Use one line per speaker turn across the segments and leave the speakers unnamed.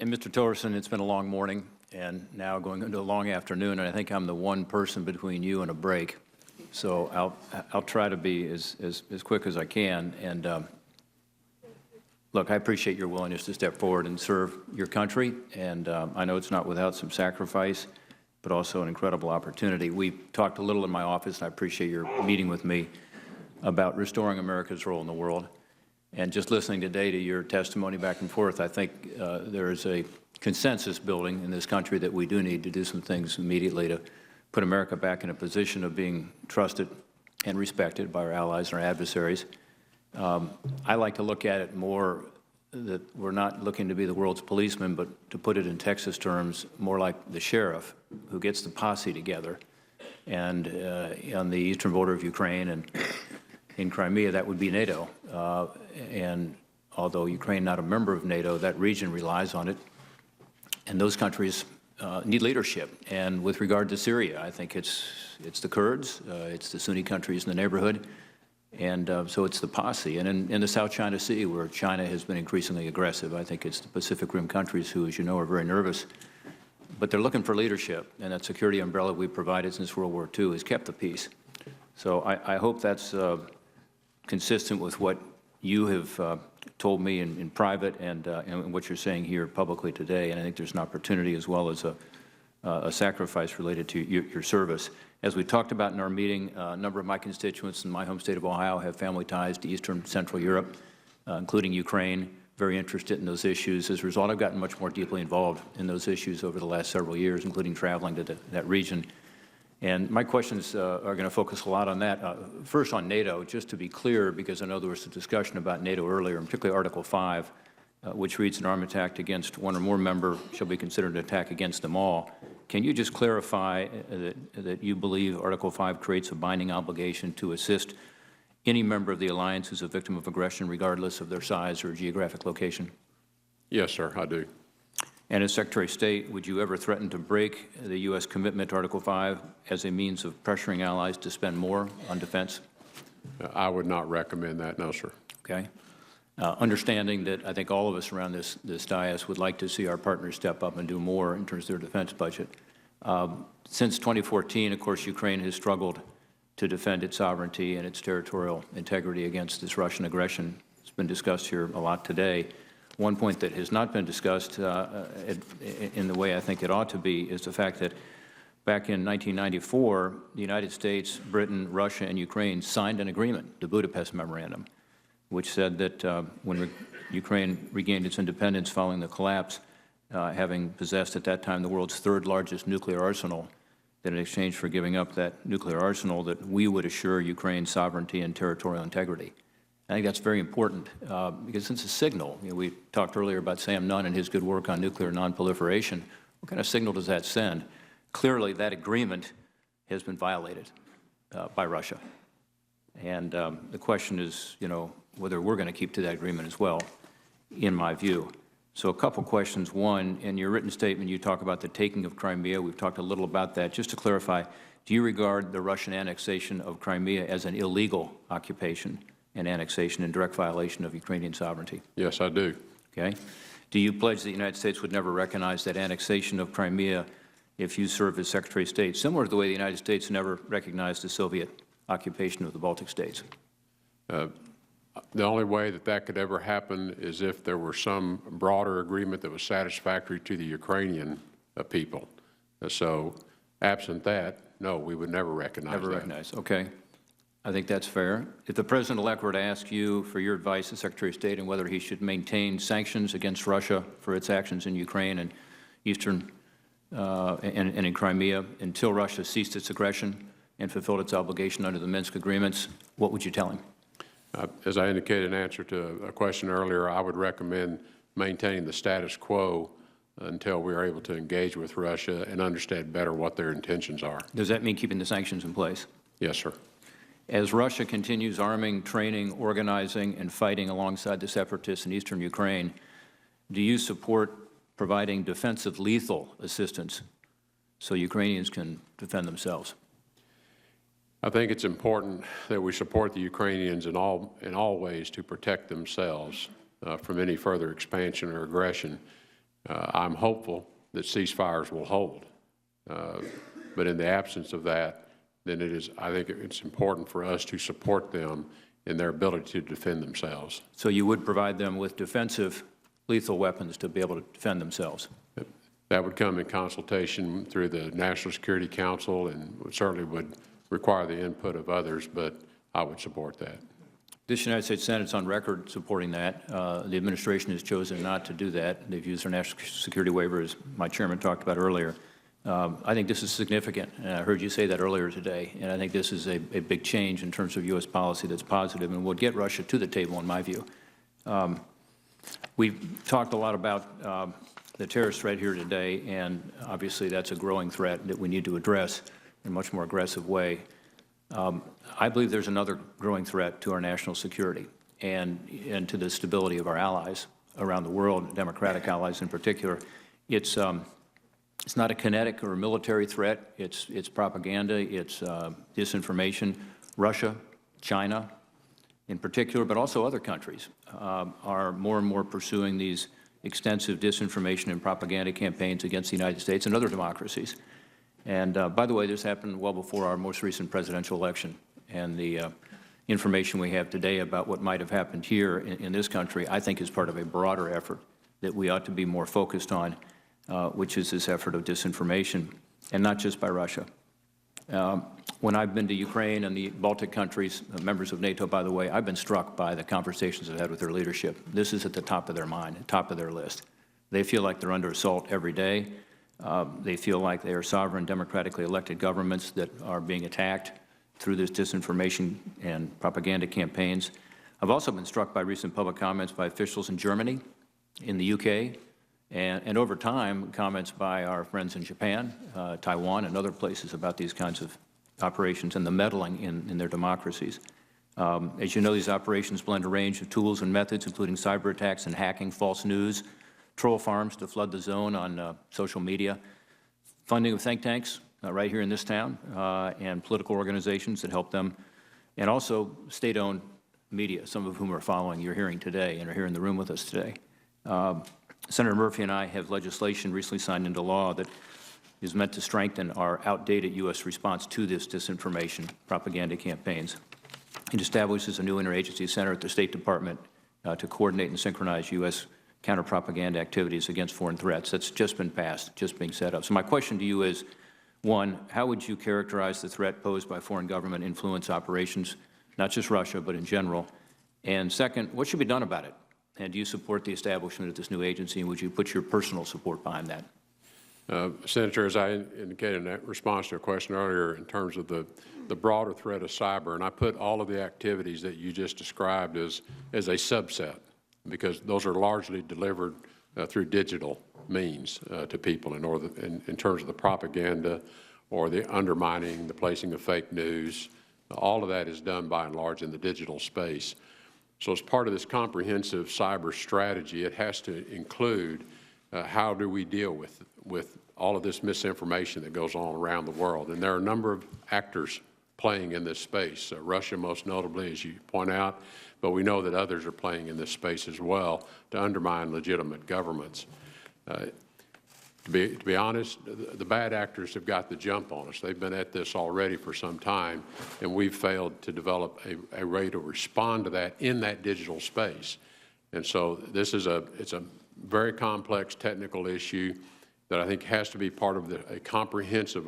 And Mr. Tillerson, it's been a long morning and now going into a long afternoon, and I think I'm the one person between you and a break. So I'll try to be as quick as I can. And look, I appreciate your willingness to step forward and serve your country. And I know it's not without some sacrifice, but also an incredible opportunity. We talked a little in my office, and I appreciate your meeting with me, about restoring America's role in the world. And just listening today to your testimony back and forth, I think there is a consensus building in this country that we do need to do some things immediately to put America back in a position of being trusted and respected by our allies and our adversaries. I like to look at it more that we're not looking to be the world's policeman, but to put it in Texas terms, more like the sheriff who gets the posse together. And on the eastern border of Ukraine and in Crimea, that would be NATO. And although Ukraine not a member of NATO, that region relies on it. And those countries need leadership. And with regard to Syria, I think it's the Kurds, it's the Sunni countries in the neighborhood, and so it's the posse. And in the South China Sea, where China has been increasingly aggressive, I think it's the Pacific Rim countries who, as you know, are very nervous. But they're looking for leadership, and that security umbrella we've provided since World War II has kept the peace. So I hope that's consistent with what you have told me in private and what you're saying here publicly today. And I think there's an opportunity as well as a sacrifice related to your service. As we talked about in our meeting, a number of my constituents in my home state of Ohio have family ties to Eastern Central Europe, including Ukraine, very interested in those issues. As a result, I've gotten much more deeply involved in those issues over the last several years, including traveling to that region. And my questions are going to focus a lot on that. First on NATO, just to be clear, because I know there was some discussion about NATO earlier, and particularly Article 5, which reads an armed attack against one or more member shall be considered an attack against them all. Can you just clarify that you believe Article 5 creates a binding obligation to assist any member of the alliance who's a victim of aggression, regardless of their size or geographic location?
Yes, sir, I do.
And as Secretary of State, would you ever threaten to break the U.S. commitment to Article 5 as a means of pressuring allies to spend more on defense?
I would not recommend that, no, sir.
Okay. Understanding that I think all of us around this dais would like to see our partners step up and do more in terms of their defense budget. Since 2014, of course, Ukraine has struggled to defend its sovereignty and its territorial integrity against this Russian aggression. It's been discussed here a lot today. One point that has not been discussed in the way I think it ought to be is the fact that back in 1994, the United States, Britain, Russia, and Ukraine signed an agreement, the Budapest Memorandum, which said that when Ukraine regained its independence following the collapse, having possessed at that time the world's third largest nuclear arsenal, that in exchange for giving up that nuclear arsenal, that we would assure Ukraine's sovereignty and territorial integrity. I think that's very important because it's a signal. You know, we talked earlier about Sam Nunn and his good work on nuclear nonproliferation. What kind of signal does that send? Clearly, that agreement has been violated by Russia. And the question is, you know, whether we're going to keep to that agreement as well, in my view. So a couple questions. One, in your written statement, you talk about the taking of Crimea. We've talked a little about that. Just to clarify, do you regard the Russian annexation of Crimea as an illegal occupation and annexation in direct violation of Ukrainian sovereignty?
Yes, I do.
Okay. Do you pledge that the United States would never recognize that annexation of Crimea if you serve as Secretary of State, similar to the way the United States never recognized the Soviet occupation of the Baltic states?
The only way that that could ever happen is if there were some broader agreement that was satisfactory to the Ukrainian people. So absent that, no, we would never recognize that.
Never recognize. Okay. I think that's fair. If the President-elect were to ask you for your advice as Secretary of State on whether he should maintain sanctions against Russia for its actions in Ukraine and Eastern and in Crimea until Russia ceased its aggression and fulfilled its obligation under the Minsk agreements, what would you tell him?
As I indicated in answer to a question earlier, I would recommend maintaining the status quo until we are able to engage with Russia and understand better what their intentions are.
Does that mean keeping the sanctions in place?
Yes, sir.
As Russia continues arming, training, organizing, and fighting alongside the separatists in eastern Ukraine, do you support providing defensive lethal assistance so Ukrainians can defend themselves?
I think it's important that we support the Ukrainians in all ways to protect themselves from any further expansion or aggression. I'm hopeful that ceasefires will hold. But in the absence of that, then I think it's important for us to support them in their ability to defend themselves.
So you would provide them with defensive lethal weapons to be able to defend themselves?
That would come in consultation through the National Security Council and certainly would require the input of others, but I would support that.
This United States Senate is on record supporting that. The administration has chosen not to do that. They've used their national security waiver, as my chairman talked about earlier. I think this is significant, and I heard you say that earlier today, and I think this is a big change in terms of U.S. policy that's positive and would get Russia to the table, in my view. We've talked a lot about the terrorist threat here today, and obviously that's a growing threat that we need to address in a much more aggressive way. I believe there's another growing threat to our national security and to the stability of our allies around the world, democratic allies in particular. It's not a kinetic or a military threat. It's propaganda. It's disinformation. Russia, China in particular, but also other countries are more and more pursuing these extensive disinformation and propaganda campaigns against the United States and other democracies. And by the way, this happened well before our most recent presidential election. And the information we have today about what might have happened here in this country, I think is part of a broader effort that we ought to be more focused on, which is this effort of disinformation, and not just by Russia. When I've been to Ukraine and the Baltic countries, members of NATO, by the way, I've been struck by the conversations I've had with their leadership. This is at the top of their mind, top of their list. They feel like they're under assault every day. They feel like they are sovereign, democratically elected governments that are being attacked through this disinformation and propaganda campaigns. I've also been struck by recent public comments by officials in Germany, in the UK, and over time, comments by our friends in Japan, Taiwan, and other places about these kinds of operations and the meddling in their democracies. As you know, these operations blend a range of tools and methods, including cyber attacks and hacking, false news, troll farms to flood the zone on social media, funding of think tanks right here in this town, and political organizations that help them, and also state-owned media, some of whom are following your hearing today and are here in the room with us today. Senator Murphy and I have legislation recently signed into law that is meant to strengthen our outdated U.S. response to this disinformation propaganda campaigns. It establishes a new interagency center at the State Department to coordinate and synchronize U.S. counter-propaganda activities against foreign threats. That's just been passed, just being set up. So my question to you is, one, how would you characterize the threat posed by foreign government influence operations, not just Russia, but in general? And second, what should be done about it? And do you support the establishment of this new agency, and would you put your personal support behind that?
Senator, as I indicated in that response to a question earlier in terms of the broader threat of cyber, and I put all of the activities that you just described as a subset, because those are largely delivered through digital means to people in terms of the propaganda or the undermining, the placing of fake news. All of that is done by and large in the digital space. So as part of this comprehensive cyber strategy, it has to include how do we deal with all of this misinformation that goes on around the world. And there are a number of actors playing in this space, Russia most notably, as you point out, but we know that others are playing in this space as well to undermine legitimate governments. To be honest, the bad actors have got the jump on us. They've been at this already for some time, and we've failed to develop a way to respond to that in that digital space. And so this is it's a very complex technical issue that I think has to be part of a comprehensive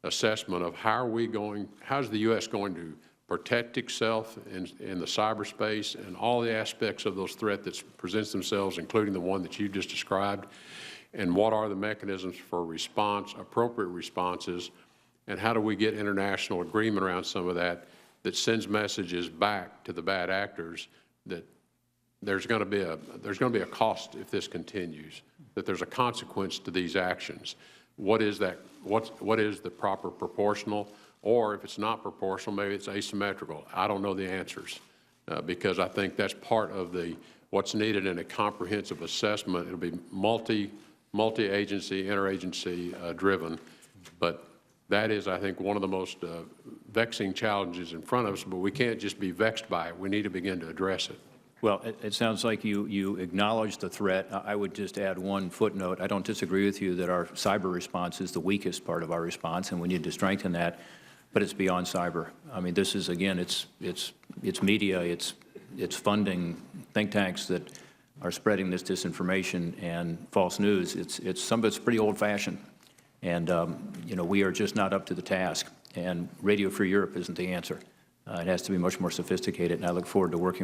assessment of how's the U.S. going to protect itself in the cyberspace and all the aspects of those threats that presents themselves, including the one that you just described, and what are the mechanisms for response, appropriate responses, and how do we get international agreement around some of that sends messages back to the bad actors that there's going to be a cost if this continues, that there's a consequence to these actions. What is that? What is the proper proportional? Or if it's not proportional, maybe it's asymmetrical. I don't know the answers because I think that's part of what's needed in a comprehensive assessment. It'll be multi-agency, interagency driven, but that is, I think, one of the most vexing challenges in front of us, but we can't just be vexed by it. We need to begin to address it.
Well, it sounds like you acknowledge the threat. I would just add one footnote. I don't disagree with you that our cyber response is the weakest part of our response, and we need to strengthen that, but it's beyond cyber. I mean, this is, again, it's media, it's funding think tanks that are spreading this disinformation and false news. Some of it's pretty old-fashioned, and you know, we are just not up to the task, and Radio Free Europe isn't the answer. It has to be much more sophisticated, and I look forward to working